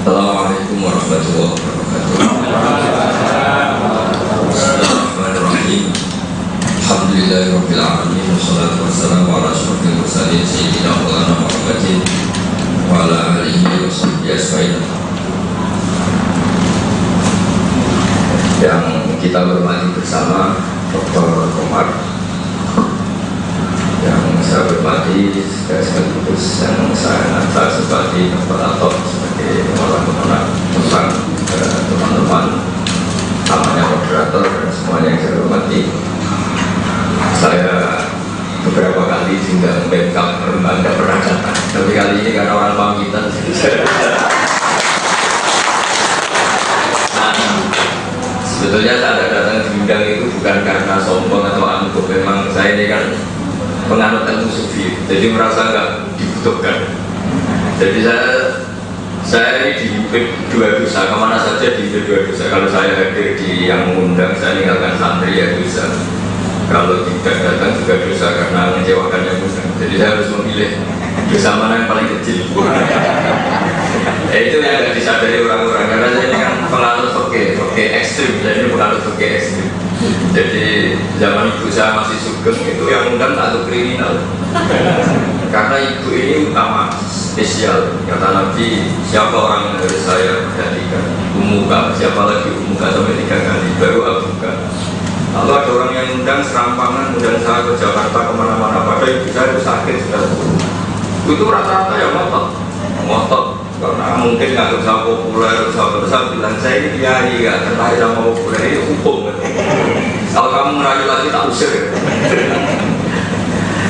Assalamualaikum warahmatullahi wabarakatuh. Bismillahirrahmanirrahim. Alhamdulillahirabbil alamin wassalatu wassalamu ala asyrofil mursalin sayyidina Maulana Muhammadin wa ala alihi washabbihi ajmain. Yang kita hormati bersama Dr. Komar, yang saya hormati sekaligus yang saya antar sebagai Dr. Atok, sebagai orang-orang tentang teman-teman namanya moderator dan semuanya yang saya hormati. Saya beberapa kali tinggal backup Anda pernah datang, tapi kali ini karena orang pamitan sebetulnya saya datang diundang itu bukan karena sombong atau angkuh. Memang saya ini kan penganut ilmu sufi, jadi merasa nggak dibutuhkan. Jadi saya ini dihimpit dua dosa, kemana saja dihimpit dua dosa. Kalau saya hadir di yang mengundang, saya meninggalkan santri ya dosa. Kalau tidak datang juga dosa karena mengecewakan yang undang. Jadi saya harus memilih dosa mana yang paling kecil. Itu yang nggak disadari orang-orang, karena saya ini kan penganut fikih ekstrim, saya ini penganut fikih ekstrim. Jadi zaman ibu saya masih sugeng itu yang undang atau kriminal. Karena ibu ini utama, spesial. Kata Nabi, siapa orang yang harus saya perhatikan? Umuka, siapa lagi umuka sampai 3 kali, baru abuka. Lalu ada orang yang undang serampangan, undang saya ke Jakarta kemana-mana, padahal ibu saya itu sakit sudah. Itu rata-rata ya ngotot. Karena mungkin nggak bisa populer, saya bilang saya ini kiai ya, tertarik sama populer ini hukum. Kalau kamu merayu lagi tak usir.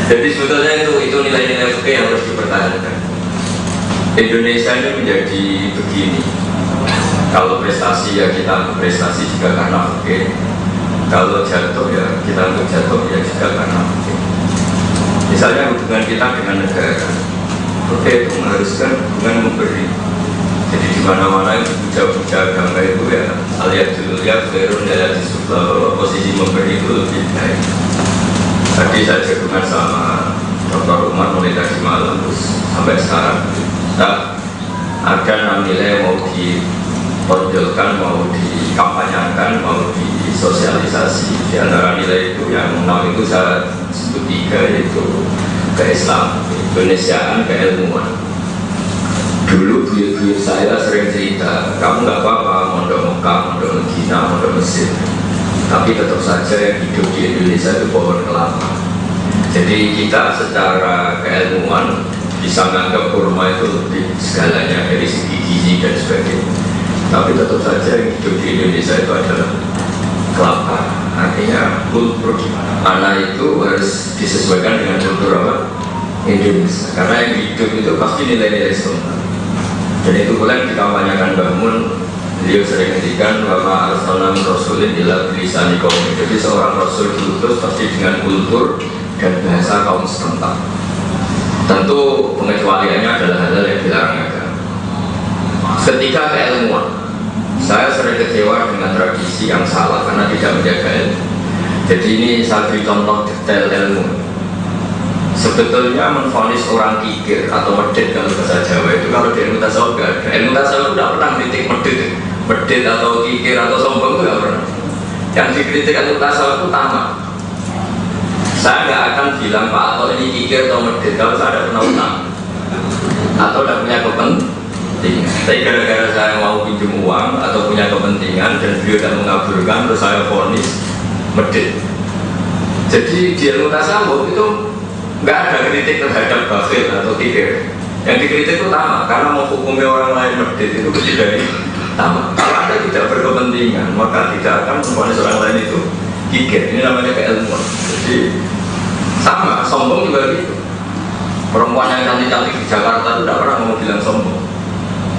Jadi sebetulnya itu nilai-nilai fikih yang harus dipertahankan. Indonesia ini menjadi begini. Kalau prestasi ya kita prestasi juga karena fikih. Kalau jatuh ya kita untuk jatuh ya juga karena fikih. Misalnya hubungan kita dengan negara. Oke, itu mengharuskan hubungan memberi. Jadi di mana-mana yang dipuja-puja agama itu ya alias dulu ya berun ya di sebelah posisi memberi itu lebih baik. Tadi saya jagungan sama Dr. Umar mulai dari malam terus sampai sekarang. Nah, ada 6 nilai mau ditonjolkan, mau dikampanyakan, mau disosialisasi. Di antara nilai itu yang 6 itu saya sebut 3, yaitu ke-Islam, Indonesiaan, keilmuan. Dulu buyut-buyut saya sering cerita, kamu nggak apa-apa mondok Mekah, mondok Medina, mondok Mesir, tapi tetap saja yang hidup di Indonesia itu pohon kelapa. Jadi kita secara keilmuan bisa menganggap kurma itu lebih segalanya dari segi gizi dan sebagainya. Tapi tetap saja yang hidup di Indonesia itu adalah kelapa. Artinya kultur anak itu harus disesuaikan dengan kultur apa? Indonesia. Karena yang hidup itu pasti nilai-nilai Islam. Dan itu pula yang dikampanyakan Mbah Mun. Beliau sering ngendikan bahwa arsalna min rasulin ila bilisani kaum. Jadi seorang rasul diutus pasti dengan kultur dan bahasa kaum setempat. Tentu pengecualiannya adalah hal yang dilarang agama. Ketika keilmuan, saya sering kecewa dengan tradisi yang salah karena tidak menjaga ilmu. Jadi ini saya beri contoh detail ilmu. Sebetulnya menvonis orang kikir atau medit kalau bahasa Jawa itu kalau di ilmu tasawuf tidak ada. Ilmu tasawuf tidak pernah kritik medit atau kikir atau sombong itu tidak pernah. Yang dikritik ilmu tasawuf itu tamak. Saya nggak akan bilang Pak atau ini kikir atau medit kalau saya tidak pernah utang atau tidak punya kepentingan. Tapi gara-gara saya mau pinjam uang atau punya kepentingan dan beliau tidak mengabulkan, terus saya vonis medit. Jadi di ilmu tasawuf itu nggak ada kritik terhadap bakhil atau kikir. Yang dikritik itu tamak, karena menghukumi orang lain medit itu kecil dari tamak. Kalau Anda tidak berkepentingan, maka tidak akan memvonis orang lain itu kikir. Ini namanya keilmuan. Jadi sama, sombong juga gitu. Perempuan yang cantik-cantik di Jakarta itu tidak pernah mau bilang sombong.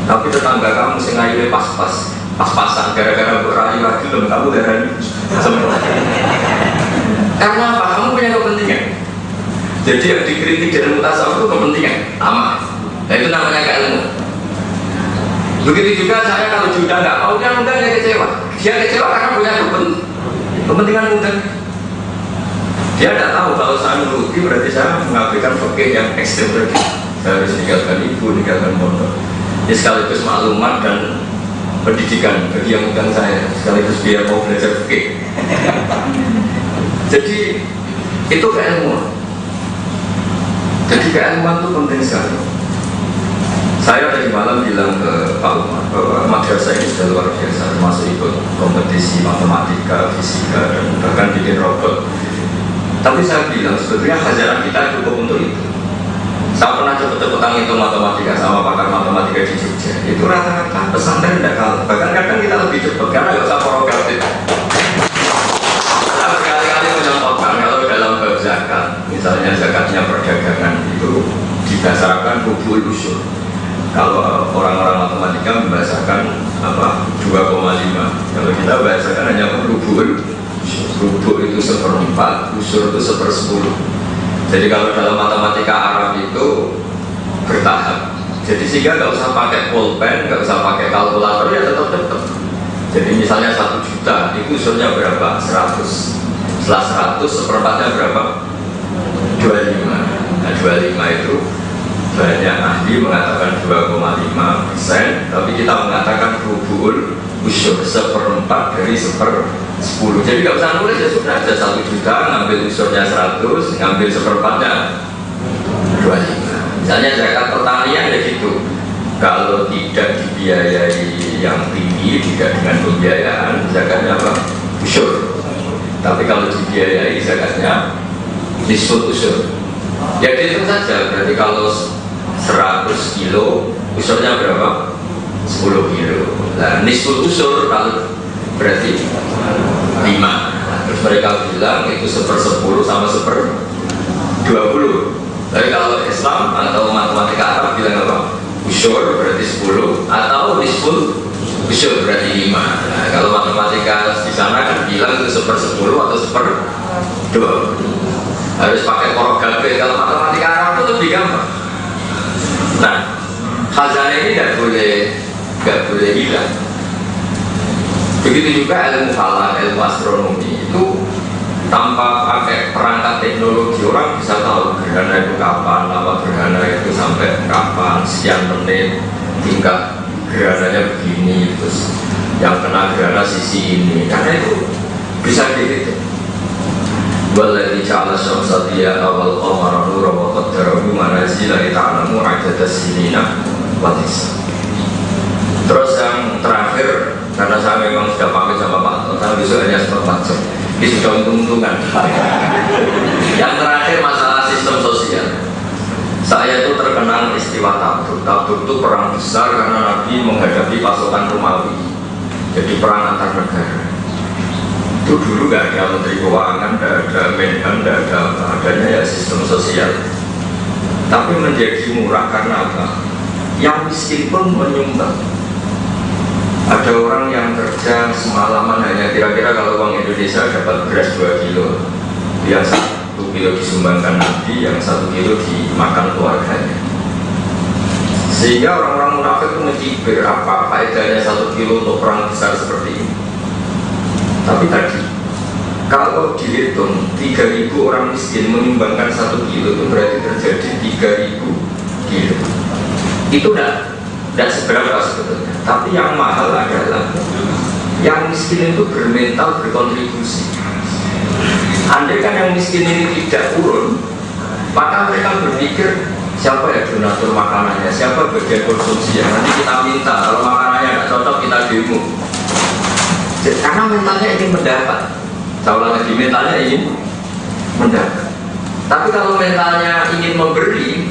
Tapi tetangga kamu sengaja pas-pasan gara-gara berayu lagi belum kamu darahnya sombong. Karena apa? Kamu punya kepentingan. Jadi yang dikritik dari mutasawuf itu kepentingan, tamak. Nah itu namanya keilmuan. Begitu juga saya kalau juga nggak mau dia mudah dia kecewa. Dia kecewa karena punya kepentingan mudah. Dia tidak tahu kalau saya merugi berarti saya mengabaikan fikih yang ekstrem tadi. Saya harus meninggalkan ibu, meninggalkan pondok. Ini sekaligus maklumat dan pendidikan bagi yang bukan saya, sekaligus biar mau belajar fikih. Jadi itu keilmuan. Jadi keilmuan itu penting sekali. Saya tadi malam bilang ke Pak Umar bahwa madrasah ini sudah luar biasa, termasuk ikut kompetisi matematika, fisika, dan bahkan bikin robot. Tapi saya bilang sebetulnya khazanah kita cukup untuk itu. Saya pernah cepet-cepetan itu matematika sama pakar matematika di Jogja. Itu rata-rata pesantren tidak kalah. Bahkan kadang kita lebih cepat karena nggak usah progratif. Saya berkali-kali mencontohkan kalau dalam bab zakat, misalnya zakatnya perdagangan itu didasarkan rubul usyur. Kalau orang-orang matematika membahasakan 2,5. Kalau kita bahasakan hanya rubul. Rubul itu 1/4, usyur itu 1/10. Jadi kalau dalam matematika Arab itu bertahap. Jadi sehingga nggak usah pakai pulpen, nggak usah pakai kalkulator, ya tetap. Jadi misalnya 1 juta, itu usurnya berapa? 100. Setelah 100, 1/4-nya berapa? 25. Nah 25 itu banyak ahli mengatakan 2,5%, tapi kita mengatakan rubul usyur 1/4 dari 1/10. Jadi nggak usah nulis, ya sudah ada 1 juta, ngambil usurnya 100, ngambil 1/4-nya 25. Misalnya zakat pertanian ya gitu. Kalau tidak dibiayai yang tinggi, tidak dengan pembiayaan, zakatnya apa? Usyur. Tapi kalau dibiayai zakatnya nisful usyur. Jadi itu saja, berarti kalau 100 kilo usurnya berapa? 10 kilo. Nah nisful usur kalau berarti 5. Nah, terus mereka bilang itu 1/10 sama 1/20. Tapi kalau Islam atau matematika Arab bilang apa? Usur berarti 10 atau nisful usur berarti 5. Nah, kalau matematika di sana kan bilang itu 1/10 atau 1/20. Harus pakai prografi. Kalau matematika Arab itu lebih gampang. Nah, khazanah ini nggak boleh hilang. Begitu juga ilmu falak, ilmu astronomi itu tanpa pakai perangkat teknologi orang bisa tahu gerhana itu kapan, lama gerhana itu sampai kapan, sekian menit, tingkat gerhananya begini, terus yang kena gerhana sisi ini. Karena itu bisa dihitung. Walladzi ja'ala syamsa diya'an wal qamara nuran wa qaddarahu manazila lita'lamu 'adadas sinina wal hisab. Terus yang terakhir, karena saya memang sudah pamit sama Pak Anton, saya besok hanya 4 jam. Ini sudah untung-untungan. Yang terakhir masalah sistem sosial. Saya itu terkenal istiwa Tabuk. Tabuk itu perang besar karena Nabi menghadapi pasukan Romawi. Jadi perang antar negara. Itu dulu nggak ada menteri keuangan, nggak ada Menhan, nggak ada apa, adanya ya sistem sosial. Tapi menjadi murah karena apa? Yang miskin pun menyumbang. Ada orang yang kerja semalaman hanya kira-kira kalau uang Indonesia dapat beras 2 kilo, yang 1 kilo disumbangkan Nabi, yang 1 kilo dimakan keluarganya. Sehingga orang-orang munafik itu mencibir apa faedahnya 1 kilo untuk perang besar seperti ini. Tapi tadi, kalau dihitung 3.000 orang miskin menyumbangkan 1 kilo, itu berarti terjadi 3.000 kilo. Itu tidak seberapa sebetulnya. Tapi yang mahal adalah yang miskin itu bermental berkontribusi. Andai kan yang miskin ini tidak urun, maka mereka berpikir siapa ya donatur makanannya, siapa bagian konsumsi yang nanti kita minta. Kalau makanannya tidak cocok kita demo. Karena mentalnya ingin mendapat. Saya ulang lagi, mentalnya ingin mendapat. Tapi kalau mentalnya ingin memberi,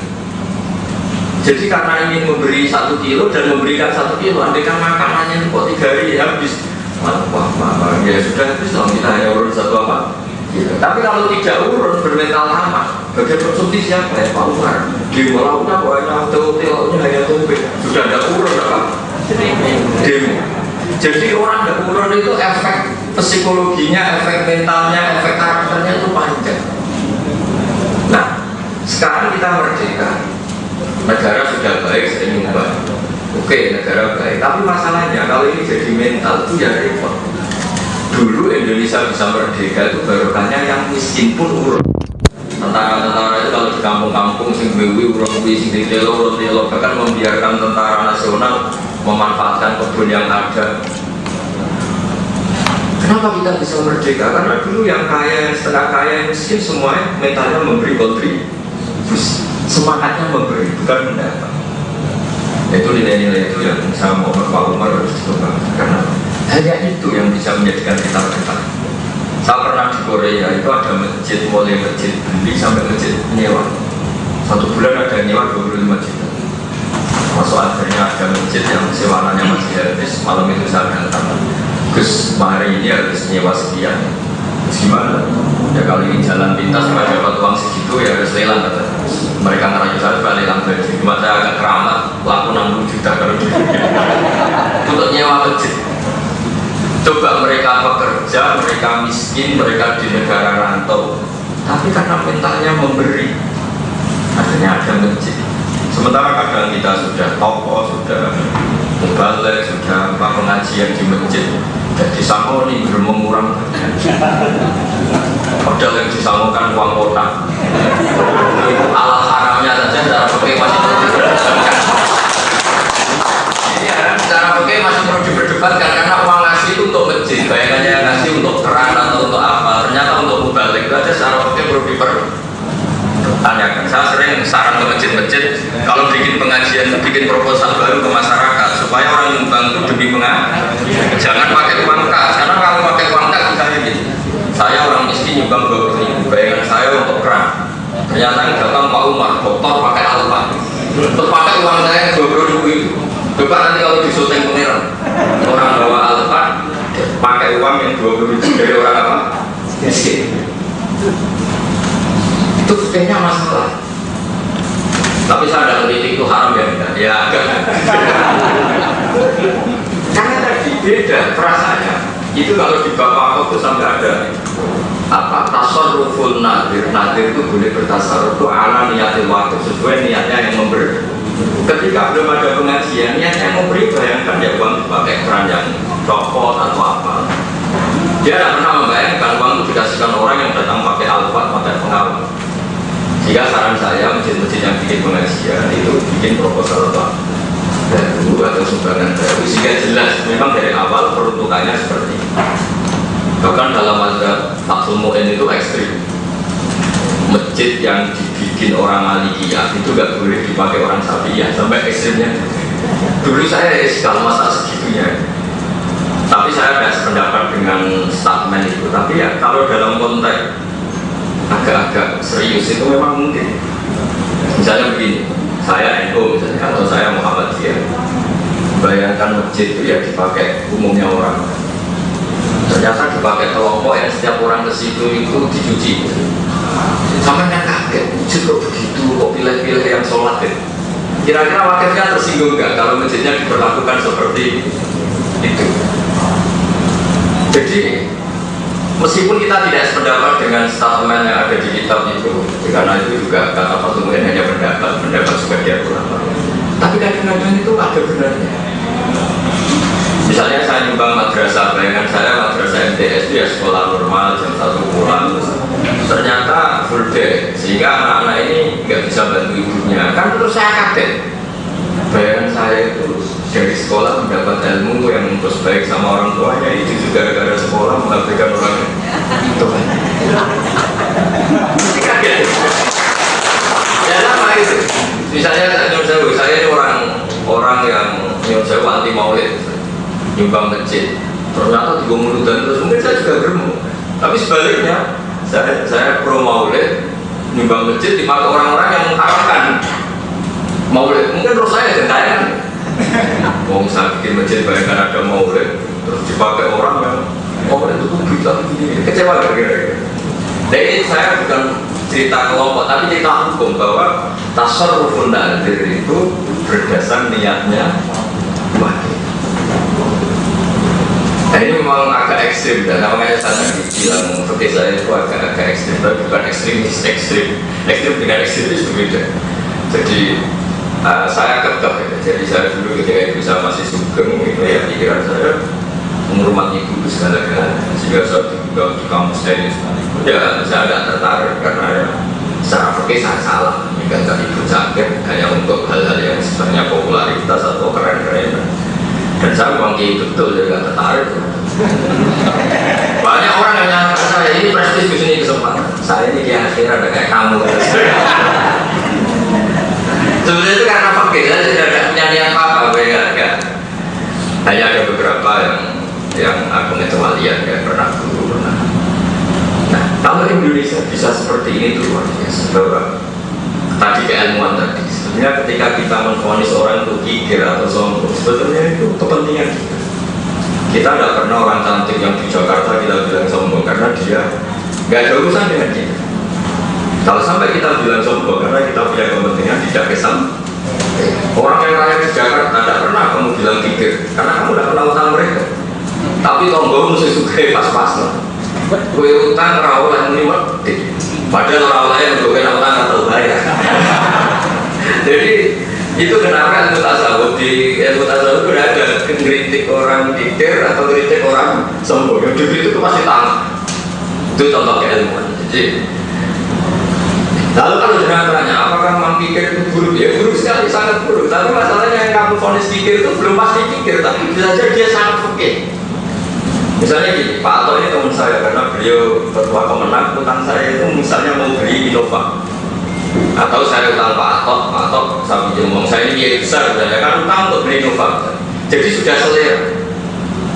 jadi karena ingin memberi 1 kilo dan memberikan 1 kilo, andai kan makanannya itu kok 3 hari habis, wah, ya sudah habis lah, kita hanya urun 1 apa gitu. Tapi kalau tidak urun, bermental lama, bagian konsumsi siapa ya? Pak Umar di lauknya banyak, lauknya hanya tempe, sudah ada urun apa? Demo. Jadi orang tidak urun itu efek psikologinya, efek mentalnya, efek karakternya itu panjang. Nah, sekarang kita merdeka, negara sudah baik, saya nyumbang. Oke, negara baik, tapi masalahnya kalau ini jadi mental itu ya repot. Dulu Indonesia bisa merdeka itu barokahnya yang miskin pun urun. Tentara-tentara itu kalau kampung-kampung sing bewi urung-uwi sing ditelo bahkan membiarkan tentara nasional memanfaatkan kebun yang ada. Kenapa kita bisa merdeka? Karena dulu yang kaya, yang setengah kaya, yang miskin semuanya mentalnya memberi kontribusi, semangatnya memberi, bukan mendapat. Itu nilai-nilai itu yang saya mau Pak Umar harus dicoba, karena hanya itu yang bisa menjadikan kita berdekatan. Saya pernah di Korea, itu ada masjid, mulai masjid beli sampai masjid nyewa. Satu bulan ada nyewa 25 juta. Masuk akhirnya ada masjid yang sewananya masih habis. Malam itu saya datang, Gus, hari ini harus nyewa sekian. Gimana? Ya kalau ini jalan pintas supaya dapat uang segitu ya harus lelang kata. Mereka ngerayu saya supaya lelang baju. Cuma saya agak keramat, laku 60 juta kalau gitu. Untuk nyewa masjid. Coba mereka bekerja, mereka miskin, mereka di negara rantau, tapi karena mentalnya memberi, akhirnya ada masjid. Sementara kadang kita sudah tokoh, sudah mubalik, sudah pengajian di masjid, jadi sangoni bermengurang. Padahal yang disanggukan uang kotak. Alat haramnya saja secara fikih masih perlu diperdebatkan. Ini secara fikih masih perlu diperdebatkan karena uang ngasih itu untuk masjid, bayangannya ngasih untuk keran atau untuk apa. Ternyata untuk mubalik itu aja secara fikih perlu dipertanyakan. Saya sering saran ke masjid-masjid kalau bikin pengajian, bikin proposal baru ke masyarakat supaya orang nyumbang itu demi pengajian. Jangan pakai uang kas, karena kalau pakai uang kas misalnya gitu. Saya orang miskin nyumbang 20.000, bayangan saya untuk keran. Ternyata yang datang Pak Umar, dokter pakai alfa. Terus pakai uang saya 20.000 itu. Coba nanti kalau di syuting pangeran, orang bawa alfa, pakai uang yang 20.000 dari orang apa? Miskin. Itu sebetulnya masalah. Tapi saya ada kritik itu haram ya enggak? Ya agak. Karena tadi beda perasaannya. Itu kalau di Bapak itu sampai ada apa tasarruful nadir itu boleh bertasarruf itu ala niatil waktu sesuai niatnya yang memberi. Ketika belum ada pengajian niatnya yang memberi, bayangkan ya uang dipakai keran yang copot atau apa, dia tidak pernah membayangkan uang itu dikasihkan orang yang datang pakai alfat, pakai pengawal. Jika saran saya masjid-masjid yang bikin pengajian itu bikin proposal apa baru atau sumbangan baru sehingga jelas memang dari awal peruntukannya seperti ini. Bahkan dalam mazhab Fathul Mu'in itu ekstrim. Masjid yang dibikin orang Malikiyah itu gak boleh dipakai orang Syafi'iyah, sampai ekstrimnya. Dulu saya kalau masa segitunya. Tapi saya tidak sependapat dengan statement itu. Tapi ya kalau dalam konteks agak-agak serius itu memang mungkin. Misalnya begini, saya NU misalnya, atau saya Muhammadiyah, bayangkan masjid itu ya dipakai umumnya orang. Ternyata dipakai kelompok yang setiap orang ke situ itu dicuci. Sampai yang kaget, masjid kok begitu, kok pilih-pilih yang sholat gitu. Kira-kira wakilnya tersinggung nggak kalau masjidnya diperlakukan seperti itu? Jadi meskipun kita tidak sependapat dengan statement yang ada di kitab itu, karena itu juga kata Fathul Mu'in hanya pendapat sebagai ulama. Tapi kadang-kadang itu ada benarnya. Misalnya saya nyumbang madrasah, bayangan saya madrasah MTS itu ya sekolah normal jam 1 pulang. Ternyata full day, sehingga anak-anak ini nggak bisa bantu ibunya. Kan terus saya kaget. Bayangan saya itu dari sekolah mendapat ilmu yang terus baik sama orang tuanya, itu juga gara-gara sekolah mengabaikan orang tuanya. Kaget. Ya sama itu. Misalnya saya ini orang yang anti maulid, nyumbang masjid. Ternyata di Gomuludan terus mungkin saya juga geremu. Tapi sebaliknya, saya pro maulid, nyumbang masjid dipakai orang-orang yang mengharamkan maulid. Mungkin terus saya kan. Mau saya bikin masjid bayangkan ada maulid, terus dipakai orang yang maulid itu bisa begini, kecewa kira-kira. Jadi saya bukan cerita kelompok, tapi cerita hukum bahwa tasarrufun nadir itu berdasar niatnya wajib. Nah ini memang agak ekstrim dan makanya saya bilang seperti saya itu agak ekstrim, tapi bukan ekstremis, ekstrim dengan ekstremis berbeda. Jadi saya kekeh, jadi saya dulu ketika ibu saya masih sugeng itu ya pikiran saya menghormati ibu segala-galanya, sehingga saya juga di kampus saya sekalipun ya saya agak tertarik karena ya secara fikih saya salah meninggalkan Ibu Cakir hanya untuk hal-hal yang sebenarnya popularitas atau keren-keren. Dan saya memang betul jadi nggak tertarik. Banyak orang yang nyatakan saya ini prestis di sini kesempatan. Saya ini di akhirat ada kayak kamu. Sebenarnya itu karena fakir, saya tidak ada punya niat apa-apa, ya. Hanya ada beberapa yang aku ngecualian ya pernah guru pernah. Nah, kalau Indonesia bisa seperti ini tuh luar biasa. Bahwa tadi keilmuan tadi, sebenarnya ketika kita menvonis orang itu kikir atau sombong, sebetulnya itu kepentingan kita. Kita tidak pernah orang cantik yang di Jakarta kita bilang sombong karena dia nggak ada urusan dengan kita. Kalau sampai kita bilang sombong karena kita punya kepentingan tidak kesam. Orang yang kaya di Jakarta tidak pernah kamu bilang kikir karena kamu tidak kenal utang mereka. Tapi tonggomu sesuai pas-pasan. Kue utang rawol yang menimbul, padahal rawol yang juga utang atau bayar. Jadi itu kenapa ilmu tasawuf di ilmu tasawuf itu ada kritik orang kikir atau kritik orang sombong. Yang itu pasti tahu. Itu contoh keilmuan. Jadi lalu kalau jangan tanya apakah memang kikir itu buruk? Ya buruk sekali, sangat buruk. Tapi masalahnya yang kamu vonis kikir itu belum pasti kikir, tapi bisa saja dia sangat fakir. Misalnya gini, Pak Ato ini teman saya karena beliau ketua Kemenang, utang saya itu misalnya mau beli Innova atau saya utang Pak Ato saya pinjam uang saya ini biaya besar, ya kan utang untuk beli Innova. Jadi sudah selera.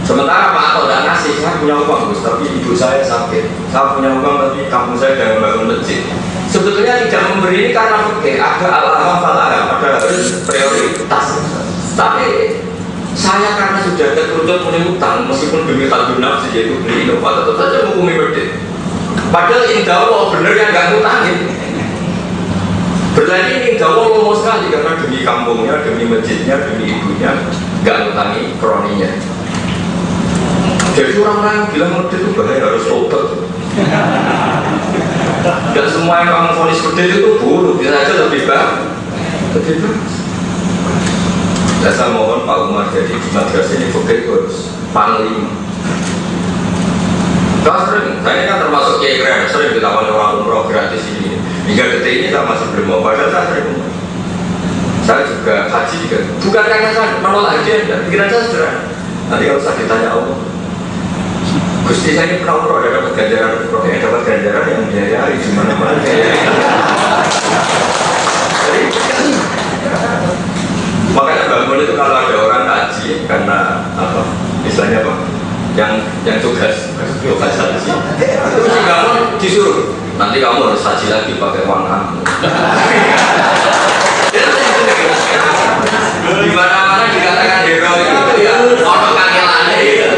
Sementara Pak Ato tidak ngasih, saya punya uang Gus, tapi ibu saya sakit. Saya punya uang tapi kampung saya sudah membangun masjid. Sebetulnya tidak memberi ini karena fakir, ada al-alam fal-alam, ada harus prioritas. Tapi saya karena sudah terkerucut punya utang, meskipun demi tanggung nafsu yaitu beli Innova, tetap saja menghukumi berdiri. Padahal indah Allah benar yang nggak ngutangin. Berarti ini indah Allah lomo sekali karena demi kampungnya, demi masjidnya, demi ibunya, nggak ngutangi kroninya. Jadi orang-orang bilang berdiri itu bahaya harus tobat. Dan semua yang kamu vonis berdiri itu buruk, bisa saja lebih baik. Lebih baik. Dan saya mohon Pak Umar jadi di madrasah ini fakir harus panglima. Saya kan termasuk kiai keren, sering ditawari orang umroh gratis ini. Hingga detik ini saya masih belum mau, padahal saya sering umroh. Saya juga haji juga. Bukan karena saya menolak haji, pikiran saya sederhana. Nanti kalau saya ditanya Allah, Gusti saya ini pernah umroh, ada dapat ganjaran umroh, ya dapat ganjaran yang biayai di mana-mana. Makanya bangun itu kalau ada orang haji karena apa? Misalnya apa? Yang tugas haji itu si kamu disuruh nanti kamu harus haji lagi pakai uang kamu. Di mana-mana dikatakan hero itu ya orang kangelannya gitu,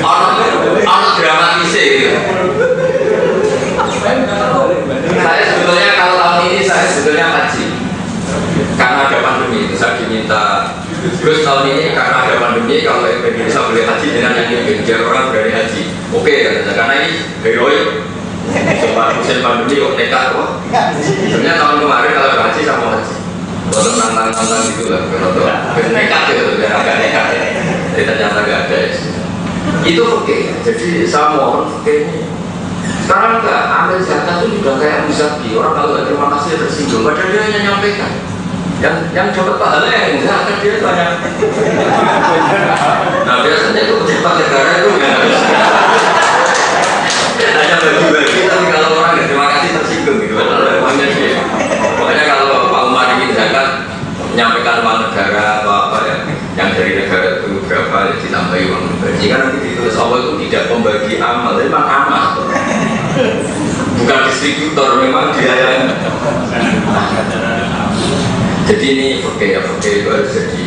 orang dramatisnya gitu. Saya sebetulnya kalau tahun ini saya sebetulnya haji karena ada pandemi itu saya diminta terus tahun ini karena ada pandemi kalau Indonesia boleh haji dengan yang ini biar orang berani haji oke karena ini heroik musim pandemi kok nekat kok sebenarnya tahun kemarin kalau haji sama haji untuk nantang gitu lah untuk nekat gitu biar agak nekat jadi ternyata gak ada itu oke jadi saya mohon oke ini sekarang enggak ambil zakat itu juga kayak musabi orang kalau gak terima kasih tersinggung padahal dia hanya nyampaikan yang dapat pahala yang enggak kan dia banyak. Nah biasanya itu pejabat negara itu nggak harus hanya bagi-bagi tapi kalau orang nggak terima kasih tersinggung gitu makanya dia makanya kalau Pak Umar ingin zakat menyampaikan uang negara atau apa ya yang dari negara itu berapa ya ditambahi uang pribadi kan nanti ditulis awal itu tidak pembagi amal memang amal bukan distributor memang dia yang jadi ini fakir itu harus jadi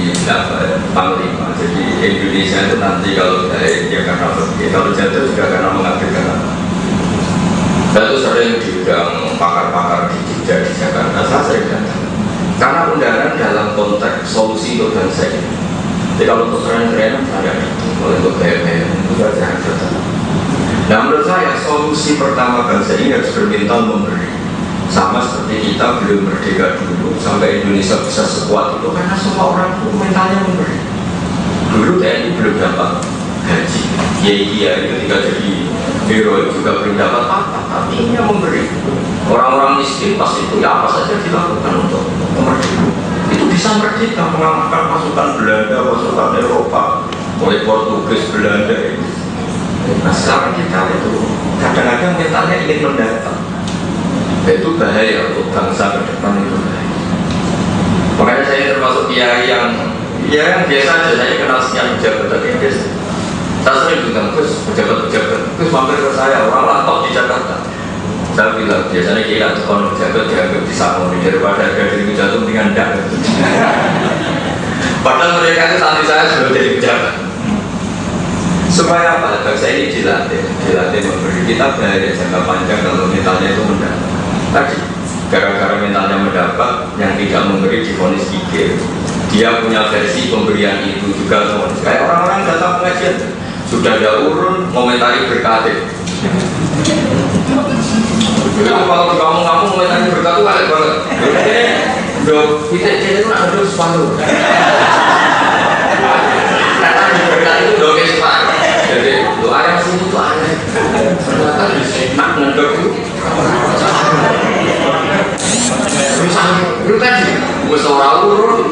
panglima. Jadi Indonesia itu nanti kalau baik ya karena fakir, kalau jatuh juga karena mengabdikan. Dan itu sering diundang pakar-pakar di Jogja di Jakarta, saya sering datang. Karena undangan dalam konteks solusi untuk bangsa ini. Jadi kalau untuk keren-keren ada itu, kalau untuk BM itu jarang datang. Nah menurut saya solusi pertama bangsa ini harus berminta memberi. Sama seperti kita belum merdeka dulu sampai Indonesia bisa sekuat itu karena semua orang itu mentalnya memberi. Dulu TNI belum dapat gaji, kiai ketika jadi hero juga berpendapat apa, tapi ini yang memberi. Orang-orang miskin pasti itu ya apa saja dilakukan untuk kemerdekaan. Itu bisa merdeka mengalahkan pasukan Belanda, pasukan Eropa, mulai Portugis, Belanda itu. Nah sekarang kita itu kadang-kadang mentalnya ingin mendatang. Itu bahaya untuk bangsa ke depan itu bahaya. Makanya saya termasuk kiai yang biasa aja, saya kenal sekian pejabat tapi biasa. Saya sering bilang, Gus, pejabat-pejabat, Gus mampir ke saya, orang laptop di Jakarta. Saya bilang, biasanya kira kalau pejabat dianggap disangoni daripada harga diri jatuh dengan enggak. Padahal mereka itu santri saya sebelum jadi pejabat. Supaya apa? Bangsa ini dilatih memberi. Kita bahaya jangka panjang kalau mentalnya itu mendapat. Tadi, gara-gara mentalnya mendapat, yang tidak memberi divonis kikir. Dia punya versi pemberian itu juga divonis. Kayak orang-orang datang pengajian, sudah ada urun, komentari berkatib. Jadi kalau di kampung-kampung komentari berkat itu ada banget. Kita itu nak ada separuh. Karena di berkat itu udah kayak separuh. Jadi doa yang sini itu aneh. Ternyata nak ngedok itu. Itu tadi, musyawarah urun.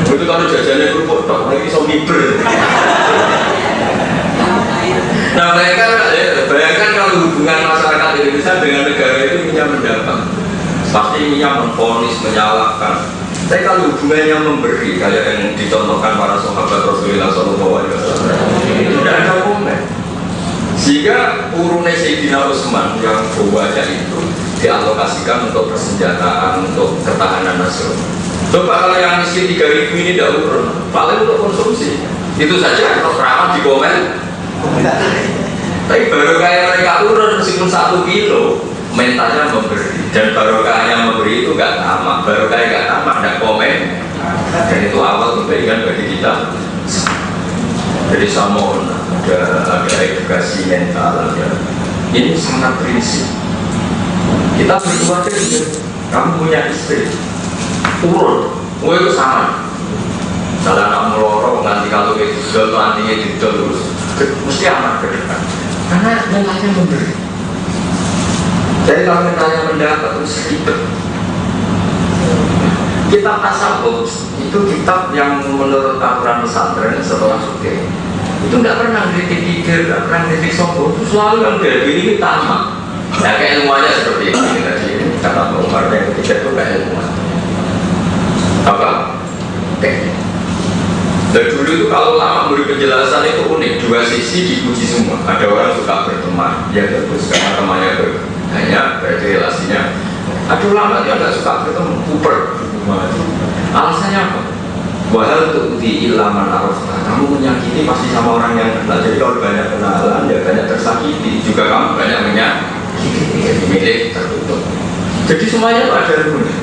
Itu kalau jajannya kerupuk, tak lagi so miber. Nah bayangkan kalau hubungan masyarakat Indonesia dengan negara itu punya mendapat, pasti punya memvonis, menyalahkan. Tapi kalau hubungannya memberi, kayak yang dicontohkan para sahabat Rasulullah SAW, itu tidak ada komen. Sehingga urunnya Sayyidina Utsman yang banyak itu dialokasikan untuk persenjataan, untuk ketahanan nasional. Coba kalau yang miskin 3.000 ini tidak urun, paling untuk konsumsi. Itu saja kalau ramah di komen. Tapi barokahnya mereka urun meskipun 1 kilo, mentalnya memberi. Dan barokahnya memberi itu nggak tamak, barokahnya nggak tamak, ada komen. Dan itu awal kebaikan bagi kita. Jadi sama ada edukasi mental, ada. Ini sangat prinsip. Kita berkeluarga juga. Kamu punya istri, urun, itu sama. Kalau anak melorong nanti kalau itu nantinya terus mesti aman ke depan. Karena mentalnya memberi. Jadi kalau mentalnya mendapat terus ribet. Kitab tasawuf itu kitab yang menurut aturan pesantren setelah suke itu tidak pernah kritik pikir, tidak pernah kritik sombong, itu selalu yang dari ini tamak. Nah keilmuannya seperti ini tadi kata Pak Umar yang ketiga itu keilmuan. Apa? Dan dulu itu kalau lama beri penjelasan itu unik, dua sisi dipuji semua. Ada orang suka berteman, ya bagus karena temannya banyak, berarti relasinya. Ada ulama yang nggak suka bertemu, kuper. Alasannya apa? Wahal tuh di ilaman arafah. Kamu menyakiti pasti sama orang yang kenal. Jadi kalau banyak kenalan, ya banyak tersakiti. Juga kamu banyak menyakiti, milik tertutup. Jadi semuanya itu ada ilmunya.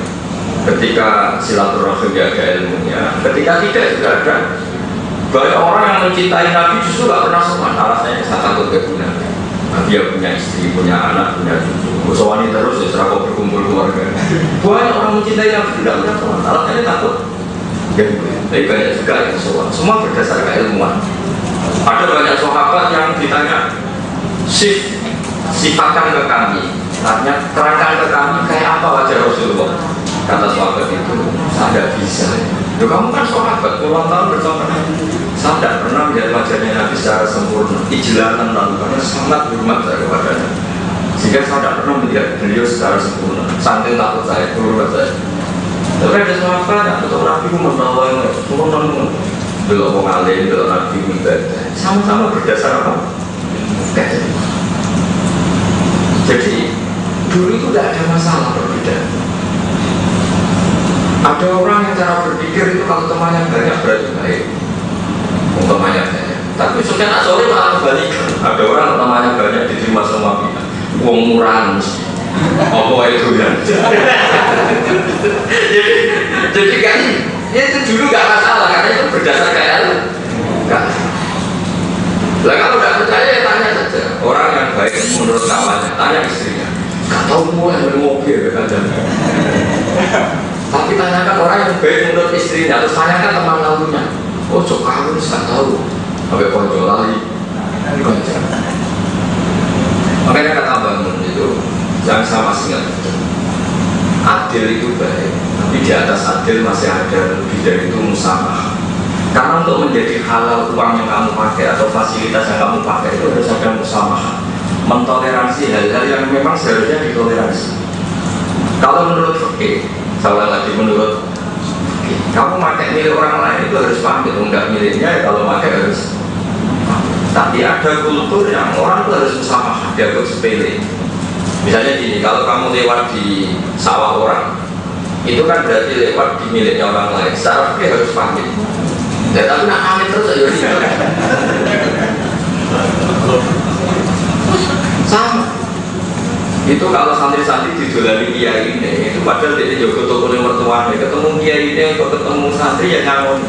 Ketika silaturahmi ada ilmunya, ketika tidak juga ada. Banyak orang yang mencintai Nabi justru nggak pernah sowan. Alasannya saya takut kegunaan. Dia punya istri, punya anak, punya cucu. Sowani terus ya serah kau berkumpul keluarga. Banyak orang mencintai Nabi tidak pernah sowan. Alasannya takut. Ya, tapi banyak juga yang sowan. Semua berdasarkan keilmuan. Ada banyak sahabat yang ditanya, sifatkan ke kami. Artinya terangkan ke kami kayak apa wajah Rasulullah. Kata sahabat itu, saya tidak bisa. Loh, kamu kan sahabat, puluhan tahun bersama Nabi. Saya tidak pernah melihat wajahnya Nabi secara sempurna. Ijlatan lalu karena sangat hormat saya kepadanya. Sehingga saya tidak pernah melihat beliau secara sempurna. Saking takut saya, hormat saya. Tapi ada sahabat yang betul Nabi itu menolong, sempurna. Belok mengalir, belok Nabi ibadah. Sama-sama berdasar apa? Jadi dulu itu tidak ada masalah perbedaan. Ada orang yang cara berpikir itu kalau temannya banyak berarti baik. Temannya banyak. Tapi sudah nak sore malah balik. Ada orang temannya banyak diterima semua pihak. Uang murah mesti. Apa itu kan? Jadi kan itu dulu nggak masalah karena itu berdasarkan ilmu. Lah kalau nggak percaya ya tanya saja. Orang yang baik menurut kawannya tanya istrinya. Gak tahu mau yang mobil kadang. Tapi tanyakan orang yang baik menurut istrinya, terus tanyakan teman lalunya. Oh cokal itu nggak tahu. Sampai konco lali. Konco. Makanya kata bangun itu yang sama ingat. Adil itu baik, tapi di atas adil masih ada lebih dari itu musamah. Karena untuk menjadi halal uang yang kamu pakai atau fasilitas yang kamu pakai itu harus ada musamah, mentoleransi hal-hal yang memang seharusnya ditoleransi. Kalau menurut fikih, salah lagi menurut fikih, kamu pakai milik orang lain itu harus pamit, enggak miliknya ya kalau pakai harus. Tapi ada kultur yang orang itu harus musamah, dianggap sepele. Misalnya gini, kalau kamu lewat di sawah orang, itu kan berarti lewat di miliknya orang lain. Secara fikih harus pamit. Ya tapi nak pamit terus aja gitu. Sama. Itu kalau santri-santri didolani kiai ini, itu padahal dia juga toko yang mertuanya, ketemu kiai ini atau ketemu santri yang nyamun.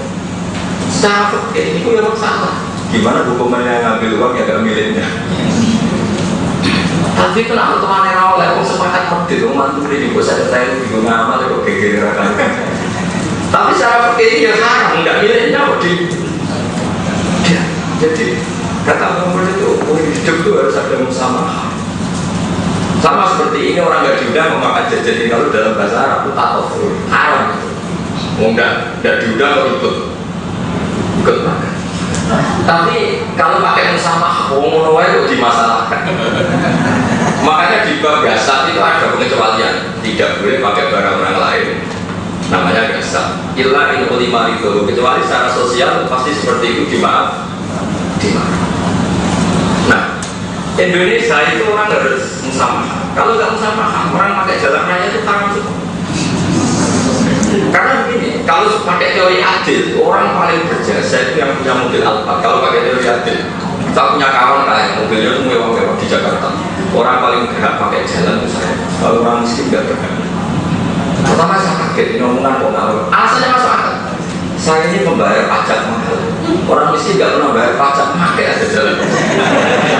Secara fikih itu memang salah. Gimana hukumannya ngambil uang yang gak miliknya? Tapi kenapa temannya rawol ya, aku sepakat medit, aku mantu di bos ada saya bingung ngamal, aku geger rakan. Tapi secara fikih ya haram, nggak miliknya kok di. Jadi kata Muhammad itu, hidup itu harus ada musamah. Sama seperti ini orang nggak diundang memakan jajan kalau dalam bahasa Arab itu tatofur, haram. Nggak diundang kok ikut makan. Tapi kalau pakai musamah, ngono wae dimasalahkan. Makanya di bab gasat itu ada pengecualian, tidak boleh pakai barang orang lain. Namanya gasat. Illa in ulima itu, kecuali secara sosial pasti seperti itu dimaaf. Nah, Indonesia itu orang harus musamah. Kalau nggak musamah, orang pakai jalan raya itu haram semua. Karena begini, kalau pakai teori adil, orang paling berjasa itu yang punya mobil Alphard. Kalau pakai teori adil, kita punya kawan kaya, mobilnya itu mewah-mewah di Jakarta. Orang paling berhak pakai jalan itu saya. Kalau orang miskin nggak berhak. Pertama saya kaget, ini omongan kok ngawur. Alasannya masuk akal. Saya ini membayar pajak mahal. Orang miskin nggak pernah bayar pajak, pakai aja jalan.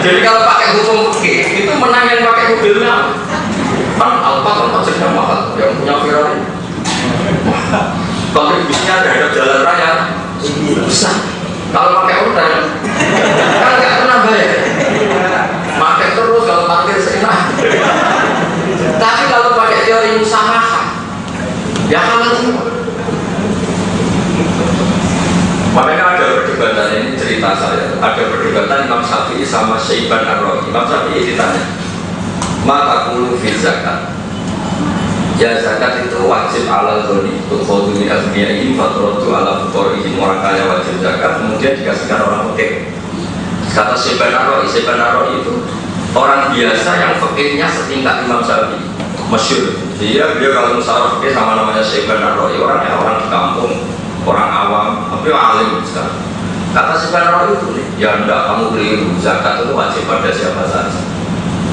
Jadi kalau pakai hukum fikih, itu menang yang pakai mobilnya. Kan Alphard kan pajaknya mahal, yang punya Ferrari. Kontribusinya terhadap jalan raya besar. Kalau pakai order, kan nggak pernah bayar. Pakai terus kalau parkir seenak. Tapi kalau pakai teori musamah, ya halal semua. Makanya ada perdebatan, ini cerita saya. Ada perdebatan Imam Syafi'i sama Syaiban Ar-Rawi. Imam Syafi'i ditanya, maka kulu fi zakat. Ya zakat itu wajib ala dhoni tukhuduni azmiyahim fatrodu ala fukorihim. Orang kaya wajib zakat, kemudian dikasihkan orang fakir. Kata Syaiban Ar-Rawi itu orang biasa yang fakirnya setingkat Imam Syafi'i, masyhur. Dia kalau musyawarah fakir sama namanya Syaiban Ar-Rawi, orangnya orang di kampung, orang awam, tapi alim sekali. Kata Syaiban Ar-Rawi itu, ya enggak, kamu keliru, zakat itu wajib pada siapa saja,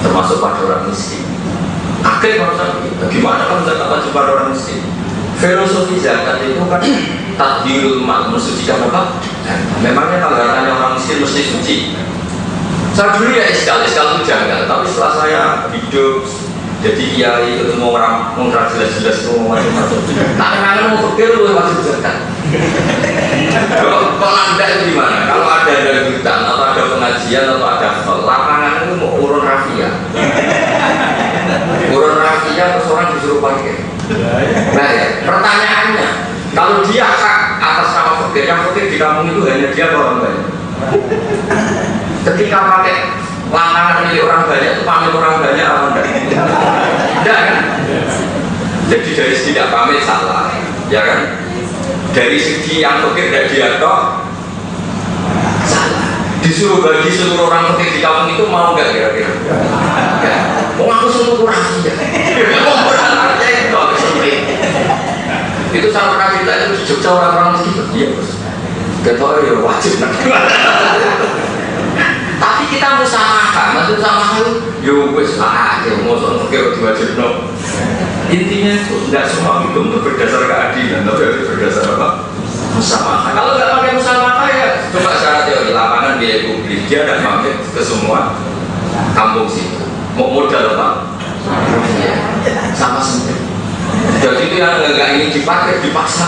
termasuk pada orang miskin. Akhirnya Imam Syafi'i, bagaimana kalau zakat wajib pada orang miskin? Filosofi zakat itu kan tahdhirul mal, mensucikan apa? Memangnya kalau hartanya orang miskin mesti suci? Saya dulu ya iskal itu janggal, tapi setelah saya hidup jadi kiai ketemu orang mengurang jelas-jelas semua macam-macam. Tangan-tangan mau pikir lu wajib zakat. Kalau anda itu gimana? Kalau ada hutan atau ada pengajian atau ada lapangan itu mau urun rafia. Urun rafia terus orang disuruh pakai. Nah ya, pertanyaannya, kalau dia hak atas nama fakir, yang fakir di kampung itu hanya dia atau orang banyak? Ketika pakai lapangan milik orang banyak itu pamit orang banyak apa enggak? Enggak kan? Jadi dari segi tidak pamit salah, ya kan? Dari segi yang fakir tidak diatur salah. Disuruh bagi seluruh orang fakir di kampung itu mau enggak kira-kira? Enggak. Mau aku seluruh rakyat. Itu saya pernah cerita itu di Jogja orang-orang miskin. Iya bos. Ketua ya wajib nanti. Tapi kita musamahah, maksud musamahah itu yo wis aja mau fakir diwajibno. Intinya itu tidak semua hidup itu berdasar keadilan, tapi harus berdasar apa? Musamahah. Kalau nggak pakai musamahah ya coba secara teori lapangan biaya publik dia tidak pakai ke semua kampung situ. Mau modal apa? Sama semua. Jadi itu yang nggak ingin dipakai dipaksa.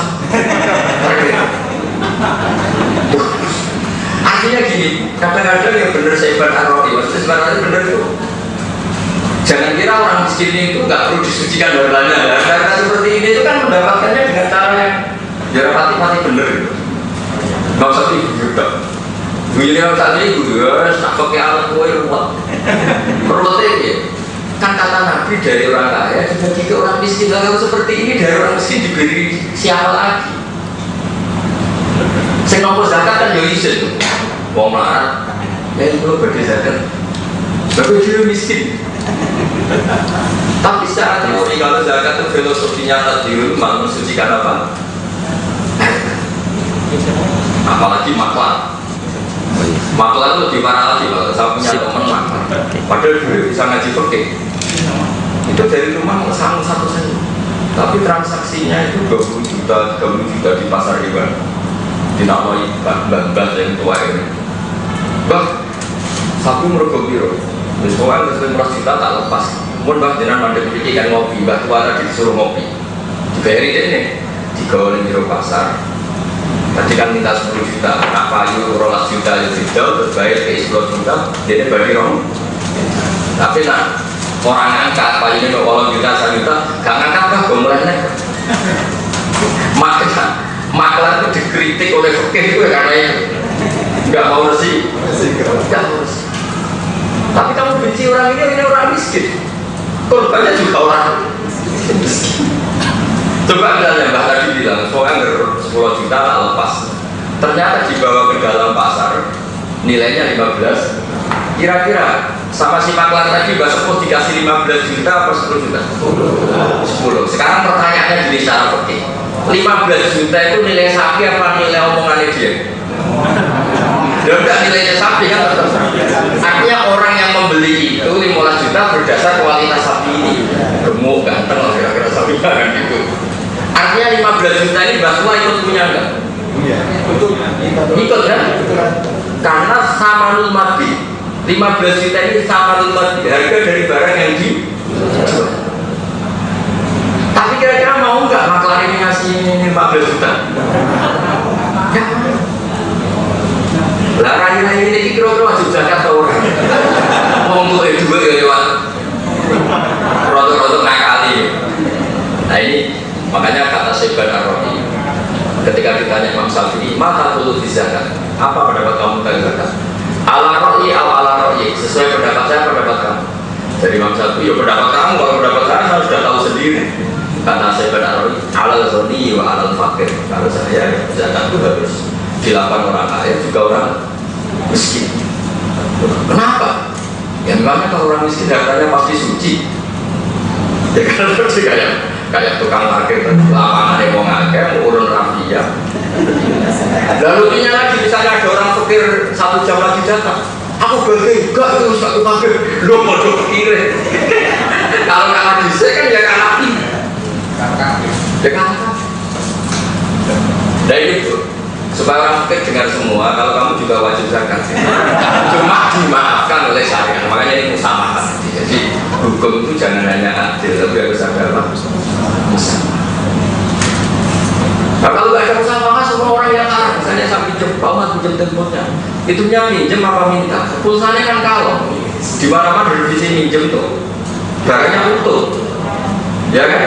Artinya gini, kadang-kadang yang benar Saiban Ar-Ra'i, maksudnya sebenarnya benar itu. Jangan kira orang miskin itu nggak perlu disucikan hartanya. Karena seperti ini itu kan mendapatkannya dengan cara yang rapati-pati benar gitu. Nggak usah juga. Begini yang tadi gue, nak pakai alat gue ruwet. Ruwetnya ya. Kan kata Nabi dari orang kaya dibagi ke orang miskin. Kalau seperti ini dari orang miskin diberi siapa lagi? Saya ngomong zakat kan ya isin tuh. Wong melarat, ya itu bagi zakat. Tapi dia miskin. Tapi secara teori kalau zakat itu filosofinya tadi itu mensucikan apa? Apalagi maklar. Maklar itu lebih parah lagi kalau saya punya teman maklar. Padahal dulu bisa ngaji fikih. Itu dari rumah sama satu saja. Tapi transaksinya itu 20 juta, 30 juta di pasar hewan. Dinamai mbah-mbah yang tua ini. Bah, sapi mergo piro. Wis pokoke wis 15 juta tak lepas. Mun mbah jenengan mandek iki kan ngopi, mbah tua tadi disuruh ngopi. Dibayari dene, digawe ning jero pasar. Tadi kan minta 10 juta, apa ayu 12 juta ya tidak, terus bayar ke 10 juta, dia bagi rong. Tapi nah, orang angkat apa ini 20 juta, 1 juta, gak ngangkat kan, gue mulai naik. Maklar itu dikritik oleh fikih itu karena itu nggak mau bersih, nggak mau bersih. Tapi kamu benci orang ini orang miskin. Korbannya juga orang miskin. Coba misalnya Mbak tadi bilang, soalnya 10 juta tak lepas. Ternyata dibawa ke dalam pasar, nilainya 15. Kira-kira sama si maklar tadi Mbak Sepuh dikasih 15 juta apa 10 juta? 10. Sekarang pertanyaannya gini secara fikih. 15 juta itu nilai sapi apa nilai omongannya dia? Ya udah nilainya sapi kan tetap. Artinya orang yang membeli itu 15 juta berdasar kualitas sapi ini. Gemuk, ganteng lah kira-kira sapi kan gitu. Artinya 15 juta ini Mbak Tua ikut punya enggak? Iya, ikut kan? Karena samanul mati 15 juta ini samanul mati, harga dari barang yang dijual. Tapi kira-kira mau nggak maklar ini ngasih 15 juta? Ya. Lah rai-rai ini kira-kira wajib zakat atau orang? Mau mulai dua ya lewat rotok-rotok ngakali. Nah ini makanya kata Saiban Ar-Ra'i ketika ditanya Imam Syafi'i, maka perlu zakat? Apa pendapat kamu tentang zakat? Ala Ra'i ala Ra'i, sesuai pendapat saya, pendapat kamu. Dari Imam Syafi'i, ya pendapat kamu, kalau pendapat saya sudah tahu sendiri. Kata Saiban Ar-Ra'i, alal ghani wa alal fakir. Kalau saya zakat itu harus dilakukan orang kaya juga orang miskin. Kenapa? Ya memangnya kalau orang miskin hartanya pasti suci. Ya kan seperti kayak tukang parkir lapangan yang mau ngakeh, urun rafia. Lalu ini lagi misalnya ada orang fakir 1 jam lagi datang, aku bagi enggak itu satu parkir, lo mau pikir. Kalau kalah bisa kan ya kalah ini. Ya kalah. Nah itu supaya orang fakir dengar semua, kalau kamu juga wajib zakat. Cuma dimaafkan oleh syariat, makanya ini musamahat. Jadi hukum itu jangan hanya adil, tapi harus ada apa? Nah, kalau nggak ada musamahat, semua orang yang arah, misalnya saya pinjam, Pak pinjam teleponnya, itu pinjam apa minta? Pulsanya kan kalau di mana-mana dari sini minjem tuh, barangnya utuh, ya kan?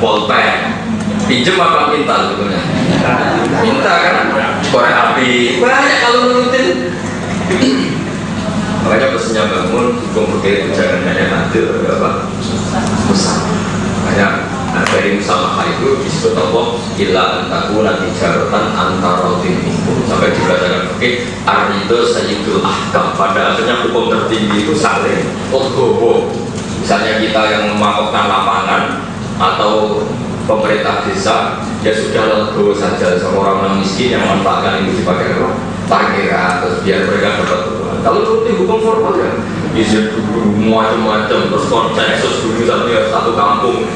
Polpen, pinjam apa minta sebetulnya? Minta kan? Korek api, banyak kalau nurutin. Makanya pesannya bangun, hukum fikih jangan hanya adil, apa? Makanya dari musamaha itu disebut Allah illa antaku nanti jarotan antara timingku sampai dikatakan fikih arido sayyidul ahkam. Pada akhirnya hukum tertinggi itu saling legowo. Misalnya kita yang memangkokkan lapangan atau pemerintah desa, ya sudah legowo saja sama orang miskin yang memanfaatkan itu dipakai parkiran terus biar mereka dapat uang. Kalau seperti hukum formal ya izin dulu macam-macam, terus konsensus dulu satu kampung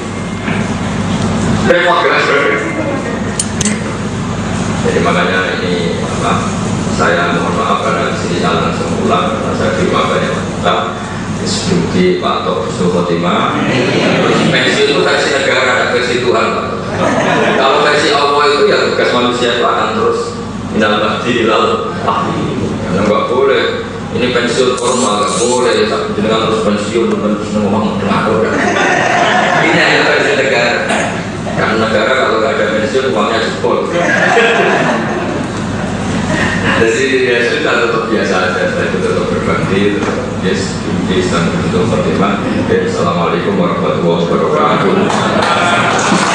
repot kan. Jadi makanya ini apa, saya mohon maaf karena di sini saya langsung pulang karena saya di rumah banyak tetap disebut Pak Tok Husnul Khotimah. Versi itu versi negara, ada versi Tuhan Pak. Kalau versi Allah itu ya tugas manusia itu akan terus minal mahdi ilal mahdi. Karena nggak boleh. Ini pensiun formal nggak boleh. Dengan terus pensiun ngomong ngawur. Ini adalah pensiun negara. Karena negara kalau nggak ada pensiun uangnya jebol. Jadi ya sudah tetap biasa aja. Saya tetap berbakti, tetap yes, dan untuk berterima. Assalamualaikum warahmatullahi wabarakatuh.